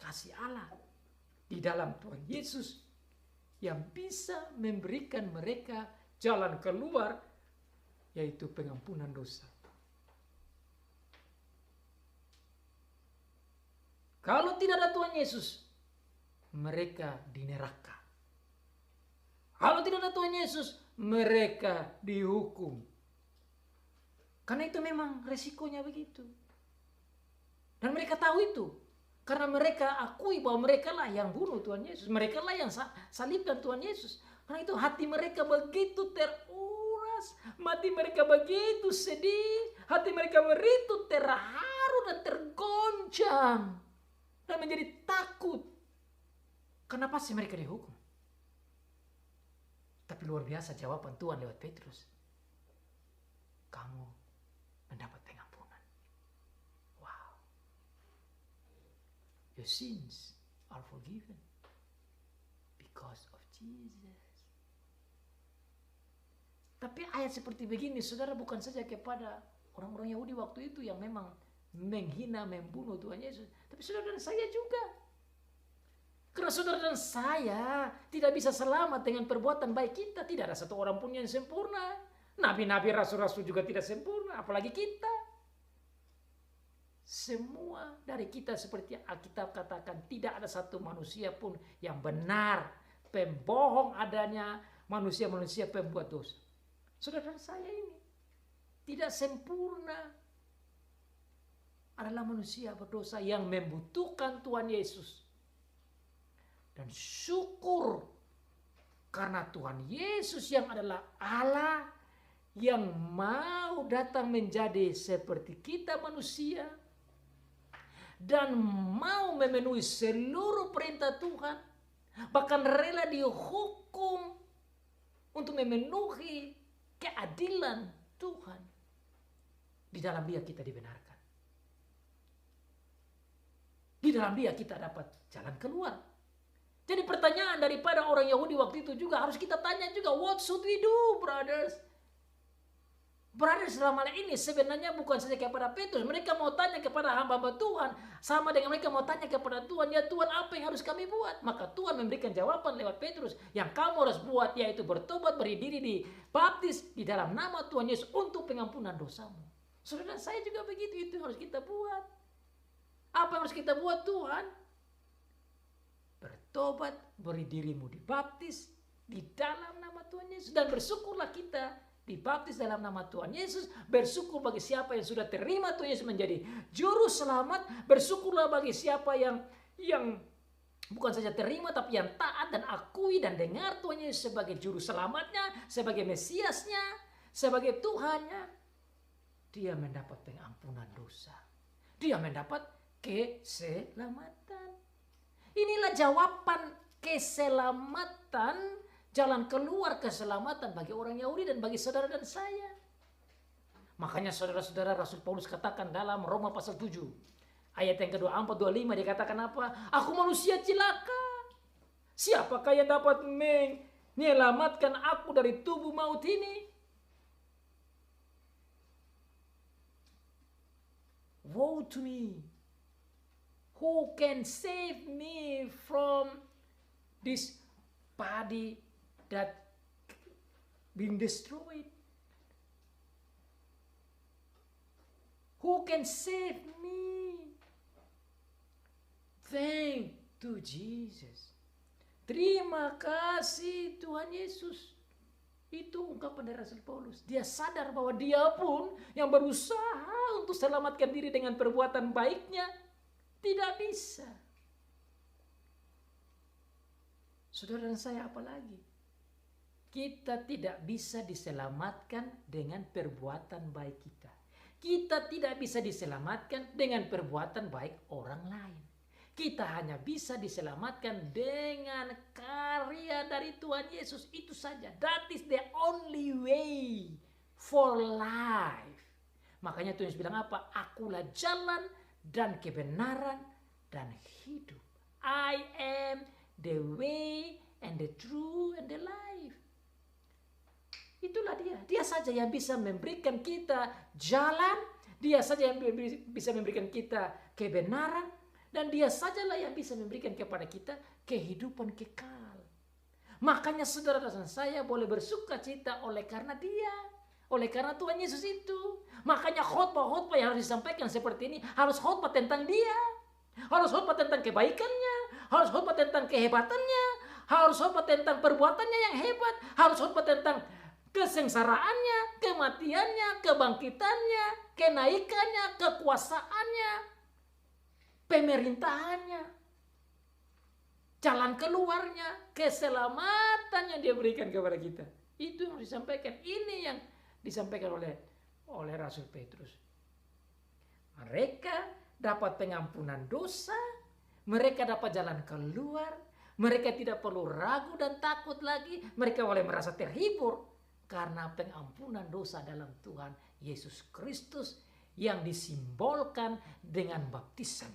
kasih Allah di dalam Tuhan Yesus yang bisa memberikan mereka jalan keluar, yaitu pengampunan dosa. Kalau tidak ada Tuhan Yesus, mereka di neraka. Kalau tidak ada Tuhan Yesus, mereka dihukum. Karena itu memang resikonya begitu. Dan mereka tahu itu. Karena mereka akui bahwa mereka lah yang bunuh Tuhan Yesus. Mereka lah yang salibkan Tuhan Yesus. Karena itu hati mereka begitu teruras. Hati mereka begitu sedih. Hati mereka begitu terharu dan tergoncang. Dan menjadi takut. Kenapa sih mereka dihukum? Tapi luar biasa jawaban Tuhan lewat Petrus. Kamu mendapat pengampunan. Wow. Your sins are forgiven because of Jesus. Tapi ayat seperti begini, saudara, bukan saja kepada orang-orang Yahudi waktu itu yang memang menghina, membunuh Tuhan Yesus. Tapi saudara dan saya juga. Karena saudara dan saya tidak bisa selamat dengan perbuatan baik kita. Tidak ada satu orang pun yang sempurna. Nabi-nabi, rasul-rasul juga tidak sempurna. Apalagi kita. Semua dari kita seperti Alkitab katakan, tidak ada satu manusia pun yang benar. Pembohong adanya manusia-manusia pembuat dosa. Saudara dan saya ini tidak sempurna. Adalah manusia berdosa yang membutuhkan Tuhan Yesus. Dan syukur karena Tuhan Yesus yang adalah Allah yang mau datang menjadi seperti kita manusia dan mau memenuhi seluruh perintah Tuhan, bahkan rela dihukum untuk memenuhi keadilan Tuhan. Di dalam Dia kita dibenarkan. Di dalam Dia kita dapat jalan keluar. Jadi pertanyaan daripada orang Yahudi waktu itu juga harus kita tanya juga, what should we do, brothers? Brothers selama ini sebenarnya bukan saja kepada Petrus, mereka mau tanya kepada hamba-hamba Tuhan, sama dengan mereka mau tanya kepada Tuhan, ya Tuhan, apa yang harus kami buat? Maka Tuhan memberikan jawaban lewat Petrus, yang kamu harus buat yaitu bertobat, beri diri dibaptis di dalam nama Tuhan Yesus untuk pengampunan dosamu. Saudara, saya juga begitu, itu yang harus kita buat. Apa yang harus kita buat, Tuhan? Bertobat, beri dirimu dibaptis di dalam nama Tuhan Yesus. Dan bersyukurlah kita dibaptis dalam nama Tuhan Yesus. Bersyukur bagi siapa yang sudah terima Tuhan Yesus menjadi juru selamat. Bersyukurlah bagi siapa yang bukan saja terima tapi yang taat dan akui dan dengar Tuhan Yesus sebagai juru selamatnya, sebagai Mesiasnya, sebagai Tuhannya. Dia mendapat pengampunan dosa. Dia mendapat keselamatan. Inilah jawaban keselamatan, jalan keluar keselamatan bagi orang Yahudi dan bagi saudara dan saya. Makanya saudara-saudara, Rasul Paulus katakan dalam Roma pasal 7. Ayat yang ke-24, 25 dia katakan apa? Aku manusia cilaka. Siapakah yang dapat menyelamatkan aku dari tubuh maut ini? Woe to me. Who can save me from this body that being destroyed? Who can save me? Thank to Jesus. Terima kasih Tuhan Yesus. Itu ungkapan dari Rasul Paulus. Dia sadar bahwa dia pun yang berusaha untuk selamatkan diri dengan perbuatan baiknya tidak bisa. Saudara dan saya apalagi? Kita tidak bisa diselamatkan dengan perbuatan baik kita. Kita tidak bisa diselamatkan dengan perbuatan baik orang lain. Kita hanya bisa diselamatkan dengan karya dari Tuhan Yesus. Itu saja. That is the only way for life. Makanya Tuhan Yesus bilang apa? Akulah jalan dan kebenaran dan hidup. I am the way and the truth and the life. Itulah dia. Dia saja yang bisa memberikan kita jalan. Dia saja yang bisa memberikan kita kebenaran. Dan Dia sajalah yang bisa memberikan kepada kita kehidupan kekal. Makanya saudara dan saya boleh bersuka cita oleh karena Dia. Oleh karena Tuhan Yesus itu. Makanya khotbah-khotbah yang harus disampaikan seperti ini harus khotbah tentang Dia. Harus khotbah tentang kebaikannya. Harus khotbah tentang kehebatannya. Harus khotbah tentang perbuatannya yang hebat. Harus khotbah tentang kesengsaraannya, kematiannya, kebangkitannya, kenaikannya, kekuasaannya, pemerintahannya, jalan keluarnya, keselamatan yang Dia berikan kepada kita. Itu yang disampaikan. Ini yang disampaikan oleh Rasul Petrus. Mereka dapat pengampunan dosa, mereka dapat jalan keluar, mereka tidak perlu ragu dan takut lagi, mereka boleh merasa terhibur karena pengampunan dosa dalam Tuhan Yesus Kristus yang disimbolkan dengan baptisan.